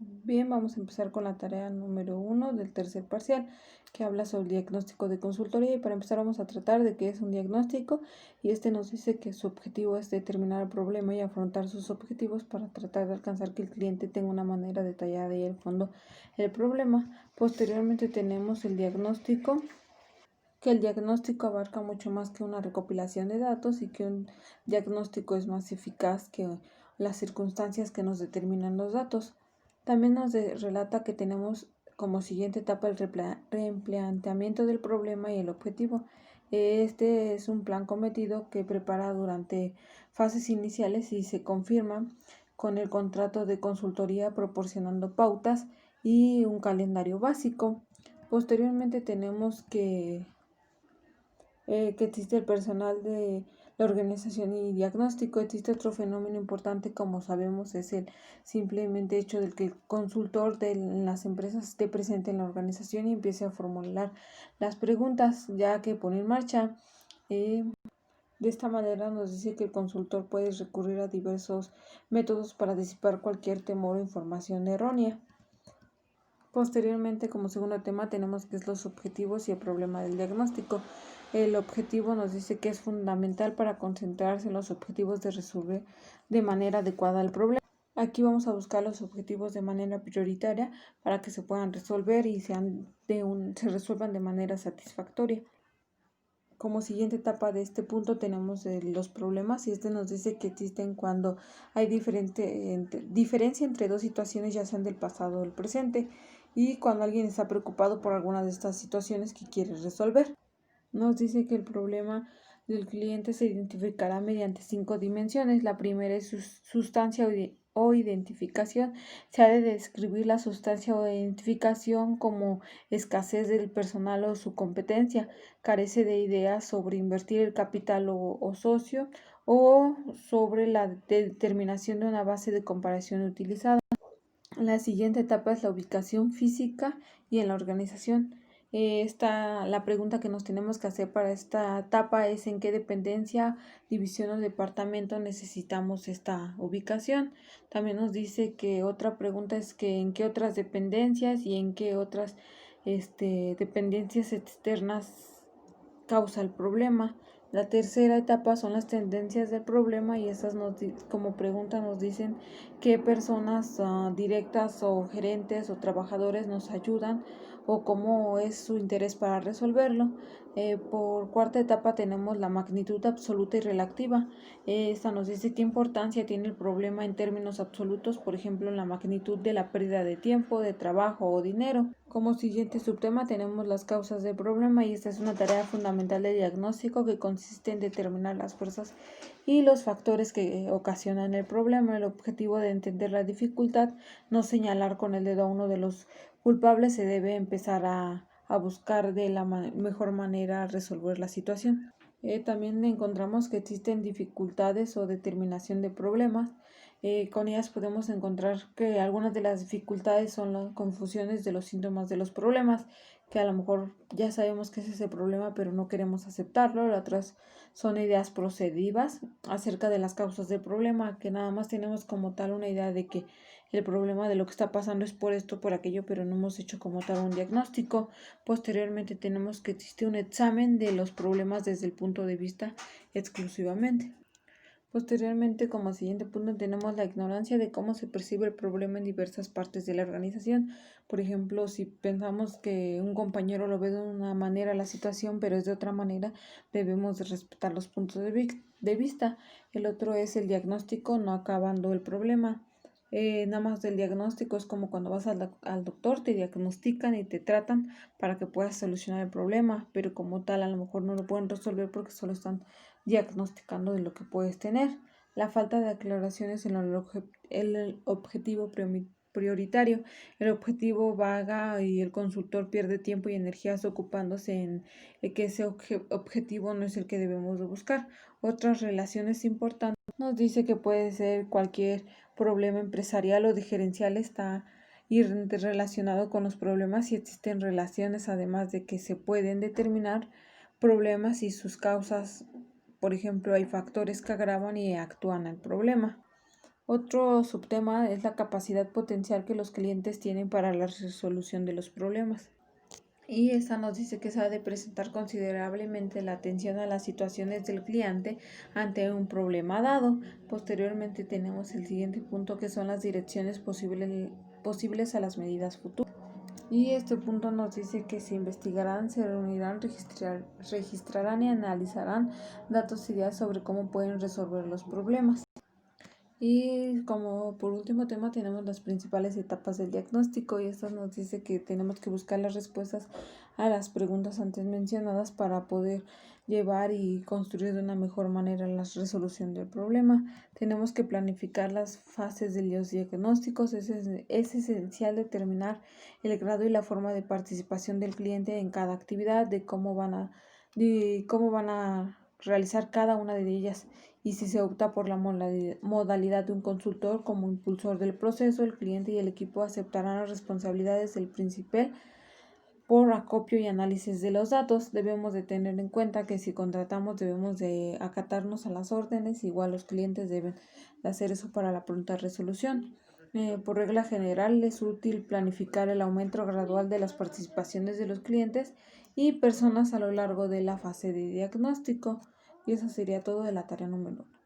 Bien, vamos a empezar con la tarea número 1 del tercer parcial, que habla sobre el diagnóstico de consultoría. Y para empezar vamos a tratar de qué es un diagnóstico, y este nos dice que su objetivo es determinar el problema y afrontar sus objetivos para tratar de alcanzar que el cliente tenga una manera detallada y el fondo el problema. Posteriormente tenemos el diagnóstico, que el diagnóstico abarca mucho más que una recopilación de datos, y que un diagnóstico es más eficaz que las circunstancias que nos determinan los datos. También nos relata que tenemos como siguiente etapa el replanteamiento del problema y el objetivo. Este es un plan cometido que prepara durante fases iniciales y se confirma con el contrato de consultoría, proporcionando pautas y un calendario básico. Posteriormente tenemos que existe el personal de la organización y diagnóstico. Existe otro fenómeno importante, como sabemos, es el simplemente hecho de que el consultor de las empresas esté presente en la organización y empiece a formular las preguntas, ya que pone en marcha. De esta manera nos dice que el consultor puede recurrir a diversos métodos para disipar cualquier temor o información errónea. Posteriormente, como segundo tema, tenemos que es los objetivos y el problema del diagnóstico. El objetivo nos dice que es fundamental para concentrarse en los objetivos de resolver de manera adecuada el problema. Aquí vamos a buscar los objetivos de manera prioritaria para que se puedan resolver y se resuelvan de manera satisfactoria. Como siguiente etapa de este punto tenemos los problemas, y este nos dice que existen cuando hay diferencia entre dos situaciones, ya sean del pasado o del presente, y cuando alguien está preocupado por alguna de estas situaciones que quiere resolver. Nos dice que el problema del cliente se identificará mediante 5 dimensiones. La primera es sustancia o identificación. Se ha de describir la sustancia o identificación como escasez del personal o su competencia, carece de ideas sobre invertir el capital o socio, o sobre la determinación de una base de comparación utilizada. La siguiente etapa es la ubicación física y en la organización. La pregunta que nos tenemos que hacer para esta etapa es en qué dependencia, división o departamento necesitamos esta ubicación. También nos dice que otra pregunta es que en qué otras dependencias y en qué otras dependencias externas causa el problema. La tercera etapa son las tendencias del problema, y esas como pregunta nos dicen qué personas directas o gerentes o trabajadores nos ayudan o cómo es su interés para resolverlo. Por cuarta etapa tenemos la magnitud absoluta y relativa. Esta nos dice qué importancia tiene el problema en términos absolutos, por ejemplo, en la magnitud de la pérdida de tiempo, de trabajo o dinero. Como siguiente subtema tenemos las causas del problema, y esta es una tarea fundamental de diagnóstico que consiste en determinar las fuerzas y los factores que ocasionan el problema. El objetivo de entender la dificultad, no señalar con el dedo a uno de los culpables. Se debe empezar a buscar de la mejor manera resolver la situación. También encontramos que existen dificultades o determinación de problemas. Con ellas podemos encontrar que algunas de las dificultades son las confusiones de los síntomas de los problemas, que a lo mejor ya sabemos que es ese problema, pero no queremos aceptarlo. Las otras son ideas procedivas acerca de las causas del problema, que nada más tenemos como tal una idea de que el problema de lo que está pasando es por esto, por aquello, pero no hemos hecho como tal un diagnóstico. Posteriormente tenemos que existe un examen de los problemas desde el punto de vista exclusivamente. Posteriormente, como siguiente punto, tenemos la ignorancia de cómo se percibe el problema en diversas partes de la organización. Por ejemplo, si pensamos que un compañero lo ve de una manera la situación, pero es de otra manera, debemos de respetar los puntos de vista. El otro es el diagnóstico, no acabando el problema. Nada más del diagnóstico es como cuando vas al doctor, te diagnostican y te tratan para que puedas solucionar el problema, pero como tal a lo mejor no lo pueden resolver porque solo están diagnosticando de lo que puedes tener. La falta de aclaraciones en el objetivo prioritario. El objetivo vaga y el consultor pierde tiempo y energías ocupándose en que ese objetivo no es el que debemos de buscar. Otras relaciones importantes nos dice que puede ser cualquier problema empresarial o de gerencial, está relacionado con los problemas, y existen relaciones, además de que se pueden determinar problemas y sus causas. Por ejemplo, hay factores que agravan y actúan al problema. Otro subtema es la capacidad potencial que los clientes tienen para la resolución de los problemas. Y esta nos dice que se ha de presentar considerablemente la atención a las situaciones del cliente ante un problema dado. Posteriormente tenemos el siguiente punto, que son las direcciones posibles a las medidas futuras. Y este punto nos dice que se investigarán, se reunirán, registrarán y analizarán datos y ideas sobre cómo pueden resolver los problemas. Y como por último tema tenemos las principales etapas del diagnóstico, y esto nos dice que tenemos que buscar las respuestas a las preguntas antes mencionadas para poder llevar y construir de una mejor manera la resolución del problema. Tenemos que planificar las fases de los diagnósticos. Es esencial determinar el grado y la forma de participación del cliente en cada actividad, de cómo van a realizar cada una de ellas. Y si se opta por la modalidad de un consultor como impulsor del proceso, el cliente y el equipo aceptarán las responsabilidades del principal por acopio y análisis de los datos. Debemos de tener en cuenta que si contratamos debemos de acatarnos a las órdenes, igual los clientes deben de hacer eso para la pronta resolución. Por regla general es útil planificar el aumento gradual de las participaciones de los clientes y personas a lo largo de la fase de diagnóstico. Y eso sería todo de la tarea número 1.